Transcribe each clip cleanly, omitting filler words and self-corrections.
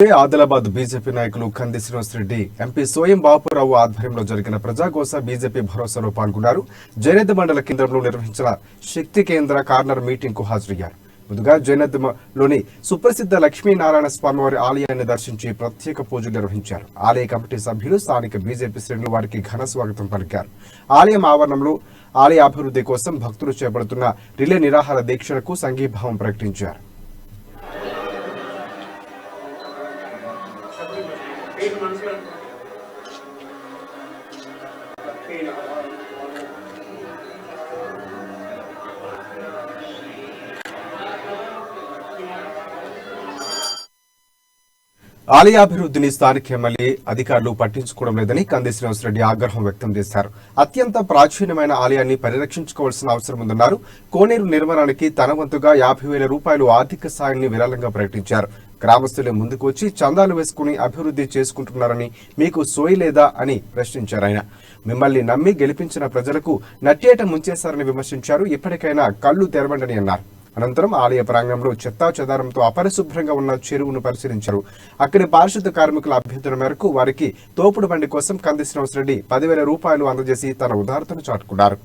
Adilabad BJP నాయకులు కంది Srinivas Reddy MP Soyam Bapurao ఆధ్వర్యంలో జరిగిన ప్రజాగోస బీజేపీ భరోసాలో పాల్గొన్నారు. జైనద్ మండల కేంద్రంలో నిర్వహించిన శక్తి కేంద్ర కార్నర్ మీటింగ్ కు హాజరయ్యారు. ముందుగా జైనద్లోని సుప్రసిద్ధ లక్ష్మీనారాయణ స్వామివారి ఆలయాన్ని దర్శించి ప్రత్యేక పూజలు నిర్వహించారు. ఆలయ కమిటీ సభ్యులు స్థానిక బీజేపీ శ్రేణులు వారికి ఘన స్వాగతం పలికారు. ఆలయం ఆవరణంలో ఆలయ అభివృద్ధి కోసం భక్తులు చేపడుతున్న రిలే నిరాహార దీక్షలకు సంఘీభావం ప్రకటించారు. ఆలయాభివృద్ధిని స్థానిక ఎమ్మెల్యే అధికారులు పట్టించుకోవడం లేదని కంది శ్రీనివాస్ రెడ్డి ఆగ్రహం వ్యక్తం చేశారు. అత్యంత ప్రాచీనమైన ఆలయాన్ని పరిరక్షించుకోవాల్సిన అవసరం ఉందన్నారు. కోనేరు నిర్మాణానికి తన వంతుగా 50,000 రూపాయలు ఆర్థిక సాయాన్ని విరాళంగా ప్రకటించారు. గ్రామస్తులే ముందుకు వచ్చి చందాలు వేసుకుని అభివృద్ధి చేసుకుంటున్నారని మీకు సోయి లేదా అని ప్రశ్నించారు. ఆయన మిమ్మల్ని నమ్మి గెలిపించిన ప్రజలకు నట్టేట ముంచేశారని విమర్శించారు. ఇప్పటికైనా కళ్లు తెరవండని అన్నారు. అనంతరం ఆలయ ప్రాంగణంలో చెత్తా చెదారంతో అపరిశుభ్రంగా ఉన్న చెరువును పరిశీలించారు. అక్కడి పారిశుద్ధ కార్మికుల అభ్యర్థన మేరకు వారికి తోపుడు బండి కోసం కంది శ్రీనివాస్ రెడ్డి 10,000 రూపాయలు అందజేసి తన ఉదారతను చాటుకున్నారు.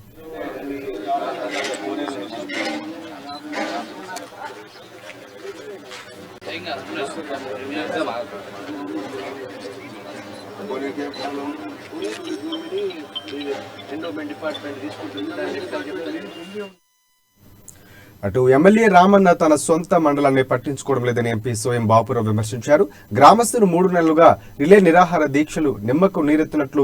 అటు ఎమ్మెల్యే రామన్న తన సొంత మండలాన్ని పట్టించుకోవడం లేదని ఎంపీ సోయం బాపురావు విమర్శించారు. గ్రామస్తులు 3 నెలలుగా రిలే నిరాహార దీక్షలు నిమ్మకు నీరెత్తినట్లు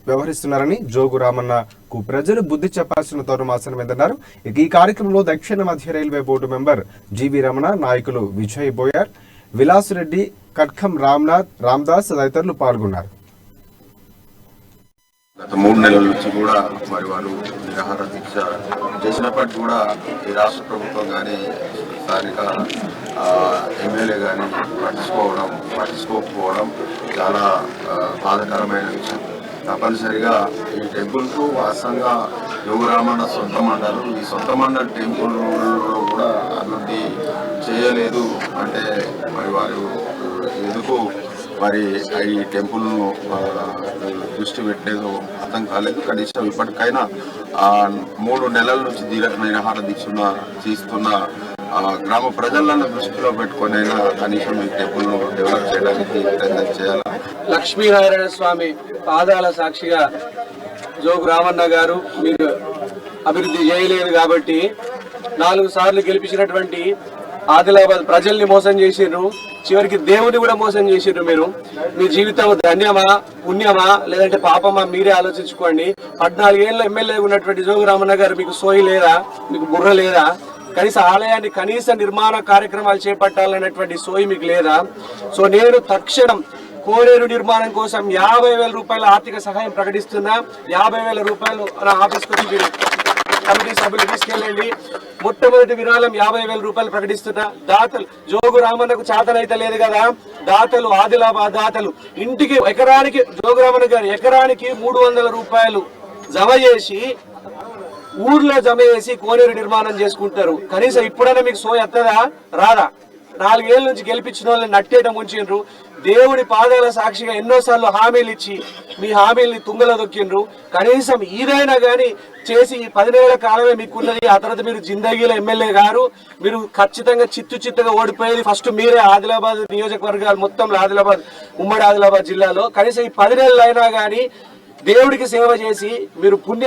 వ్యవహరిస్తున్నారని, జోగు రామన్నకు ప్రజలు బుద్ధి చెప్పాల్సిన తరుణం ఆసనమైందన్నారు. ఈ కార్యక్రమంలో దక్షిణ మధ్య railway board member GV Ramana, నాయకులు విజయ్ బోయర్, విలాస్ రెడ్డి, కట్కం రామ్దాస్ తదితరులు పాల్గొన్నారు. గత 3 నెలల నుంచి కూడా మరి వారు నిరాహార దీక్ష చేసినప్పటికీ కూడా ఈ రాష్ట్ర ప్రభుత్వం కానీ స్థానిక ఎమ్మెల్యే కానీ పట్టించుకోకపోవడం చాలా బాధాకరమైన విషయం. తప్పనిసరిగా ఈ టెంపుల్కు వాస్తవంగా యోగరామన్న సొంత మండలు, ఈ సొంత మండలి టెంపుల్లో కూడా అభివృద్ధి చేయలేదు అంటే మరి వారు ఎందుకు మరి ఈ టెంపుల్ను దృష్టి పెట్టలేదో అర్థం కాలేదు. కనీసం ఇప్పటికైనా 3 నెలల నుంచి నిరాహార దీక్ష చేస్తున్న గ్రామ ప్రజలను దృష్టిలో పెట్టుకునైనా కనీసం ఈ టెంపుల్ను డెవలప్ చేయడానికి ప్రయత్నం చేయాలి. లక్ష్మీనారాయణ స్వామి పాదాల సాక్షిగా జోగు రామన్న గారు మీరు అభివృద్ధి చేయలేదు కాబట్టి 4 సార్లు గెలిపించినటువంటి ఆదిలాబాద్ ప్రజల్ని మోసం చేసిర్రు. చివరికి దేవుని కూడా మోసం చేసిర్రు. మీరు మీ జీవితం ధన్యమా పుణ్యమా లేదంటే పాపమా మీరే ఆలోచించుకోండి. 14 ఏళ్ళ ఎమ్మెల్యే ఉన్నటువంటి జోగు రామన్న గారు మీకు సోయి లేదా, మీకు బుర్ర లేదా, కనీస ఆలయాన్ని కనీస నిర్మాణ కార్యక్రమాలు చేపట్టాలనేటువంటి సోయి మీకు లేదా? సో నేను తక్షణం కోనేరు నిర్మాణం కోసం 50,000 రూపాయల ఆర్థిక సహాయం ప్రకటిస్తున్నా. 50,000 రూపాయలు నా ఆఫీస్కి వచ్చి కమిటీ సభ్యులు తీసుకెళ్ళండి. మొట్టమొదటి విరాళం 50,000 రూపాయలు ప్రకటిస్తున్నా. దాతలు జోగు రామన్నకు చేతనైతే లేదు కదా, దాతలు ఆదిలాబాద్ దాతలు ఇంటికి ఎకరానికి జోగు రామన్న గారు ఎకరానికి 300 రూపాయలు జమ చేసి ఊర్లో జమ చేసి కోనేరు నిర్మాణం చేసుకుంటారు. కనీసం ఇప్పుడైనా మీకు సోయి వస్తుందా రాదా? 4 ఏళ్ళ నుంచి గెలిపించిన వాళ్ళని నట్టేట ముంచిండ్రు. దేవుడి పాదాల సాక్షిగా ఎన్నోసార్లు హామీలు ఇచ్చి మీ హామీల్ని తుంగలో దొక్కిండ్రు. కనీసం ఇదైనా కానీ చేసి 10 నెలల కాలమే మీకున్నది. ఆ తర్వాత మీరు జిందగీలో ఎమ్మెల్యే గారు, మీరు ఖచ్చితంగా చిత్తుగా ఓడిపోయేది ఫస్ట్ మీరే. ఆదిలాబాద్ నియోజకవర్గాలు మొత్తంలో ఆదిలాబాద్ ఉమ్మడి ఆదిలాబాద్ జిల్లాలో కనీసం ఈ 10 నెలలు అయినా కానీ దేవుడికి సేవ చేసి మీరు పుణ్య